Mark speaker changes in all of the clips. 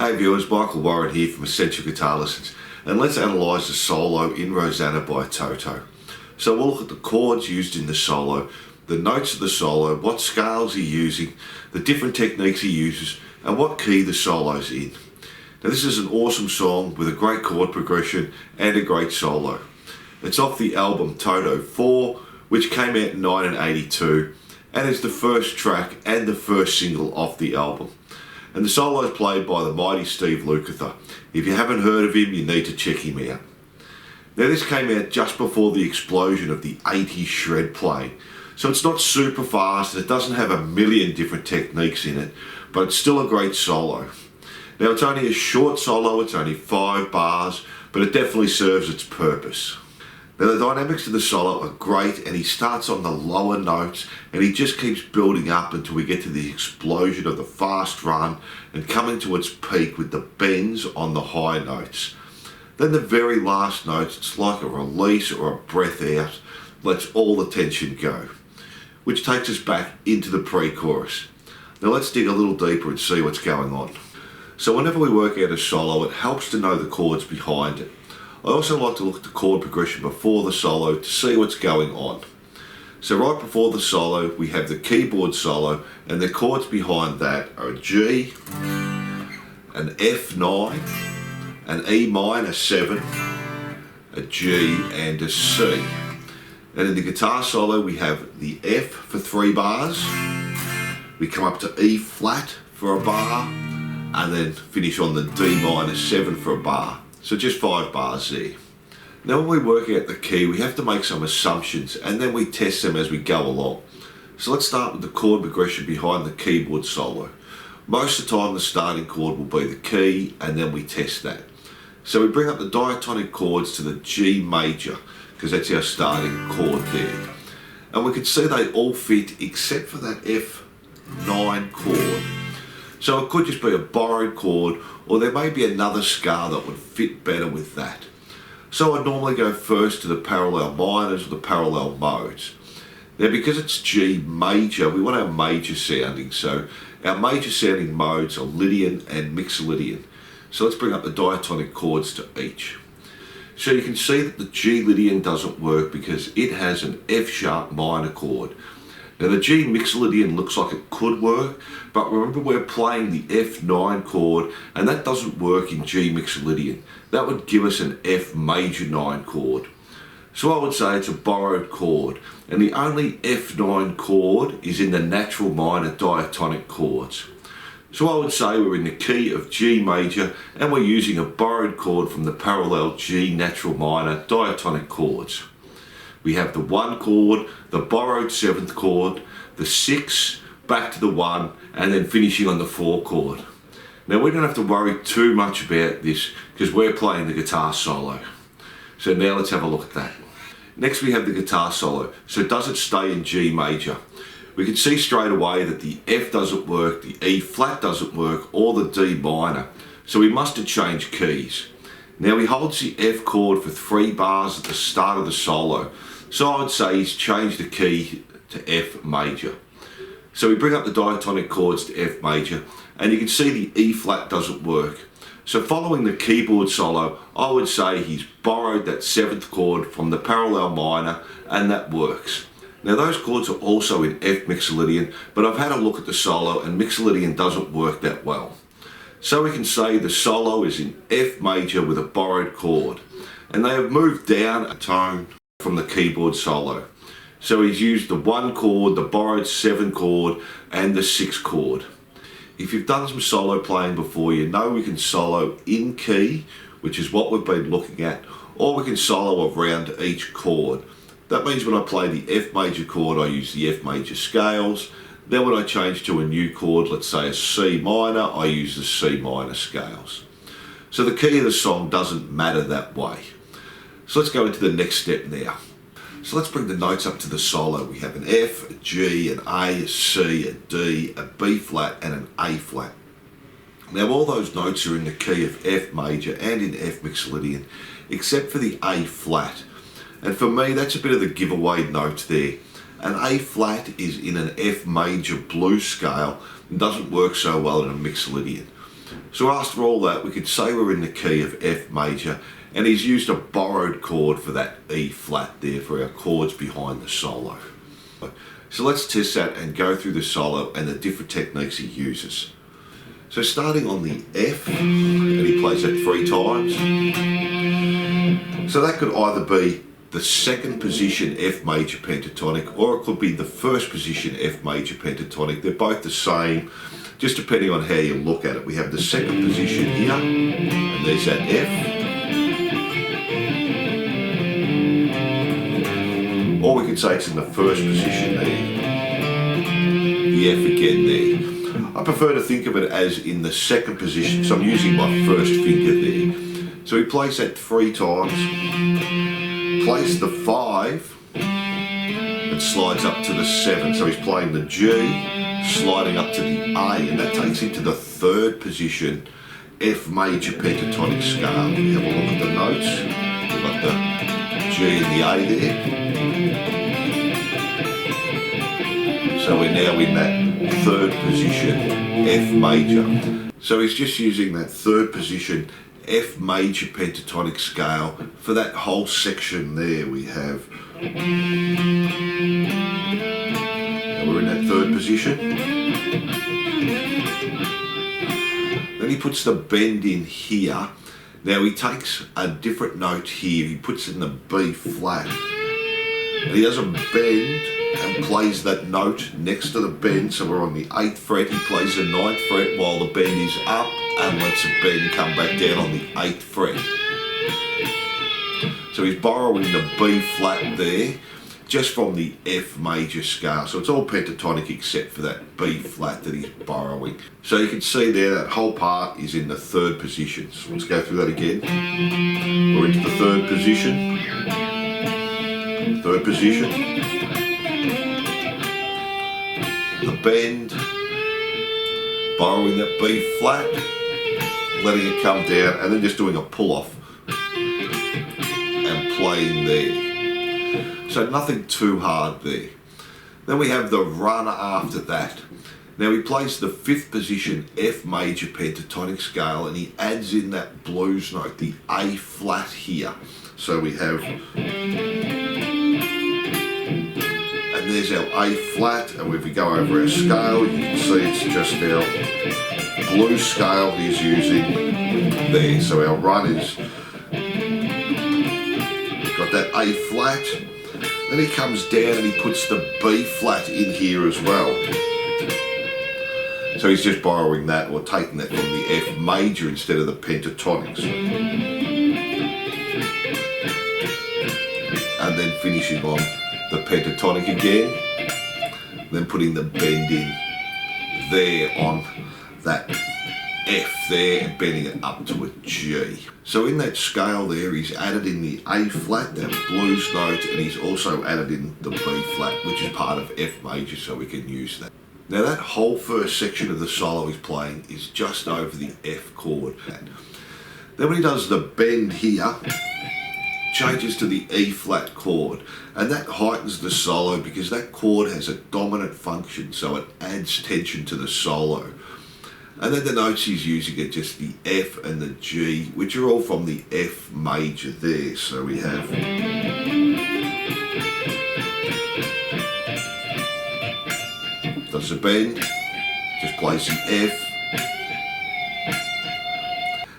Speaker 1: Hey viewers, Michael Warren here from Essential Guitar Lessons, and let's analyse the solo in Rosanna by Toto. So we'll look at the chords used in the solo, the notes of the solo, what scales he's using, the different techniques he uses, and what key the solo's in. Now this is an awesome song with a great chord progression and a great solo. It's off the album Toto 4, which came out in 1982, and it's the first track and the first single off the album. And the solo is played by the mighty Steve Lukather. If you haven't heard of him, you need to check him out. Now this came out just before the explosion of the 80s shred playing. So it's not super fast, it doesn't have a million different techniques in it, but it's still a great solo. Now it's only a short solo, it's only 5 bars, but it definitely serves its purpose. Now the dynamics of the solo are great, and he starts on the lower notes and he just keeps building up until we get to the explosion of the fast run and coming to its peak with the bends on the high notes. Then the very last notes, it's like a release or a breath out, lets all the tension go, which takes us back into the pre-chorus. Now let's dig a little deeper and see what's going on. So whenever we work out a solo, it helps to know the chords behind it. I also like to look at the chord progression before the solo to see what's going on. So right before the solo, we have the keyboard solo, and the chords behind that are a G, an F9, an E minor 7, a G and a C. And in the guitar solo, we have the F for 3 bars, we come up to E flat for a bar, and then finish on the D minor 7 for a bar. So just 5 bars there. Now when we work out the key, we have to make some assumptions and then we test them as we go along. So let's start with the chord progression behind the keyboard solo. Most of the time the starting chord will be the key, and then we test that. So we bring up the diatonic chords to the G major, because that's our starting chord there. And we can see they all fit except for that F9 chord. So it could just be a borrowed chord, or there may be another scale that would fit better with that. So I'd normally go first to the parallel minors or the parallel modes. Now because it's G major, we want our major sounding. So our major sounding modes are Lydian and Mixolydian. So let's bring up the diatonic chords to each. So you can see that the G Lydian doesn't work because it has an F sharp minor chord. Now the G Mixolydian looks like it could work, but remember we're playing the F9 chord, and that doesn't work in G Mixolydian. That would give us an F major 9 chord. So I would say it's a borrowed chord, and the only F9 chord is in the natural minor diatonic chords. So I would say we're in the key of G major, and we're using a borrowed chord from the parallel G natural minor diatonic chords. We have the 1 chord, the borrowed 7th chord, the 6, back to the 1, and then finishing on the 4 chord. Now we don't have to worry too much about this because we're playing the guitar solo. So now let's have a look at that. Next we have the guitar solo. So does it stay in G major? We can see straight away that the F doesn't work, the E flat doesn't work, or the D minor. So we must have changed keys. Now he holds the F chord for 3 bars at the start of the solo. So I would say he's changed the key to F major. So we bring up the diatonic chords to F major, and you can see the E flat doesn't work. So following the keyboard solo, I would say he's borrowed that 7th chord from the parallel minor, and that works. Now those chords are also in F Mixolydian, but I've had a look at the solo and Mixolydian doesn't work that well. So we can say the solo is in F major with a borrowed chord, and they have moved down a tone from the keyboard solo. So he's used the 1 chord, the borrowed 7 chord, and the 6 chord. If you've done some solo playing before, you know we can solo in key, which is what we've been looking at, or we can solo around each chord. That means when I play the F major chord, I use the F major scales. Then when I change to a new chord, let's say a C minor, I use the C minor scales. So the key of the song doesn't matter that way. So let's go into the next step now. So let's bring the notes up to the solo. We have an F, a G, an A, a C, a D, a B flat, and an A flat. Now all those notes are in the key of F major and in F Mixolydian, except for the A flat. And for me, that's a bit of the giveaway note there. An A flat is in an F major blues scale and doesn't work so well in a Mixolydian. So after all that, we could say we're in the key of F major, and he's used a borrowed chord for that E flat there for our chords behind the solo. So let's test that and go through the solo and the different techniques he uses. So starting on the F, and he plays that 3 times. So that could either be the second position F major pentatonic, or it could be the first position F major pentatonic. They're both the same, just depending on how you look at it. We have the second position here, and there's that F. Or we could say it's in the first position there, the F again there. I prefer to think of it as in the second position, so I'm using my first finger there. So he plays that 3 times, plays the 5, and slides up to the 7. So he's playing the G, sliding up to the A, and that takes him to the third position F major pentatonic scale. We have a look at the notes. We've got the G and the A there. So we're now in that third position F major. So he's just using that third position F major pentatonic scale for that whole section there. We have, and we're in that third position. Then he puts the bend in here. Now he takes a different note here. He puts it in the B flat, and he does a bend and plays that note next to the bend. So we're on the 8th fret, he plays the 9th fret while the bend is up, and lets the bend come back down on the 8th fret. So he's borrowing the B flat there, just from the F major scale. So it's all pentatonic except for that B flat that he's borrowing. So you can see there that whole part is in the third position. So let's go through that again. We're into the third position. Third position. The bend, borrowing that B flat, letting it come down, and then just doing a pull off and playing there. So nothing too hard there. Then we have the runner after that. Now he plays the 5th position F major pentatonic scale, and he adds in that blues note, the A flat here. So we have, and there's our A flat, and if we go over our scale, you can see it's just our blues scale he's using there. So our run is, got that A flat, then he comes down and he puts the B flat in here as well. So he's just borrowing that, or taking that from the F major instead of the pentatonics. And then finishing on the pentatonic again, then putting the bend in there on that F there and bending it up to a G. So in that scale there, he's added in the A flat, that blues note, and he's also added in the B flat, which is part of F major, so we can use that. Now that whole first section of the solo he's playing is just over the F chord. Then when he does the bend here, changes to the E flat chord, and that heightens the solo because that chord has a dominant function, so it adds tension to the solo. And then the notes he's using are just the F and the G, which are all from the F major there. So we have, does the bend, just plays the F.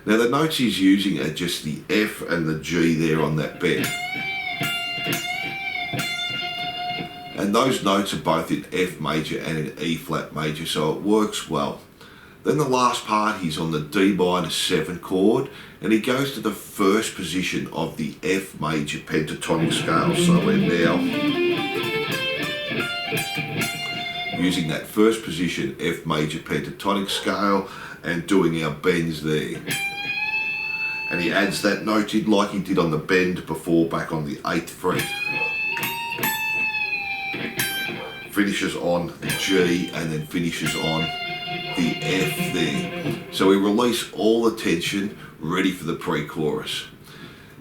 Speaker 1: Now the notes he's using are just the F and the G there on that bend. And those notes are both in F major and in E flat major, so it works well. Then the last part, he's on the D minor 7 chord, and he goes to the first position of the F major pentatonic scale. So we're now using that first position F major pentatonic scale and doing our bends there. And he adds that note in like he did on the bend before, back on the 8th fret. Finishes on the G and then finishes on the F there. So we release all the tension, ready for the pre-chorus.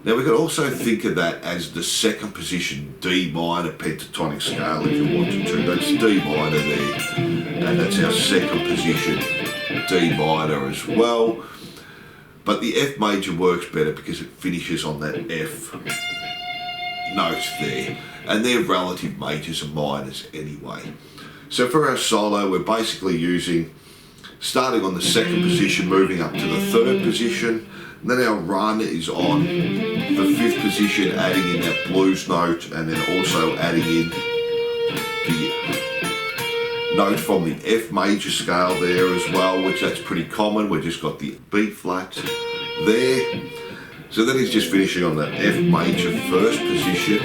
Speaker 1: Now we could also think of that as the second position D minor pentatonic scale if you wanted to. That's D minor there, and that's our second position D minor as well. But the F major works better because it finishes on that F note there. And they're relative majors and minors anyway. So for our solo, we're basically using, starting on the second position, moving up to the third position. And then our run is on the fifth position, adding in that blues note, and then also adding in the note from the F major scale there as well, which that's pretty common. We've just got the B flat there. So then he's just finishing on the F major first position,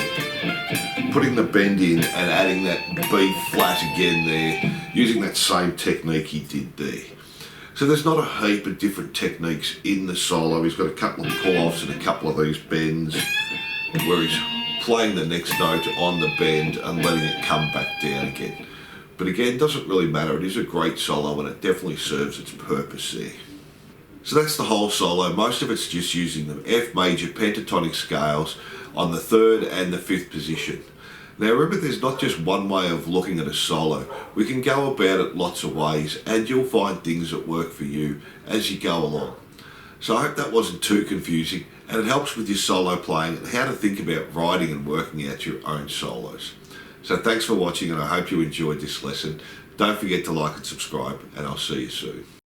Speaker 1: putting the bend in and adding that B flat again there, using that same technique he did there. So there's not a heap of different techniques in the solo. He's got a couple of pull-offs and a couple of these bends where he's playing the next note on the bend and letting it come back down again. But again, it doesn't really matter. It is a great solo and it definitely serves its purpose there. So that's the whole solo. Most of it's just using the F major pentatonic scales on the third and the fifth position. Now remember, there's not just one way of looking at a solo. We can go about it lots of ways and you'll find things that work for you as you go along. So I hope that wasn't too confusing and it helps with your solo playing and how to think about writing and working out your own solos. So thanks for watching and I hope you enjoyed this lesson. Don't forget to like and subscribe and I'll see you soon.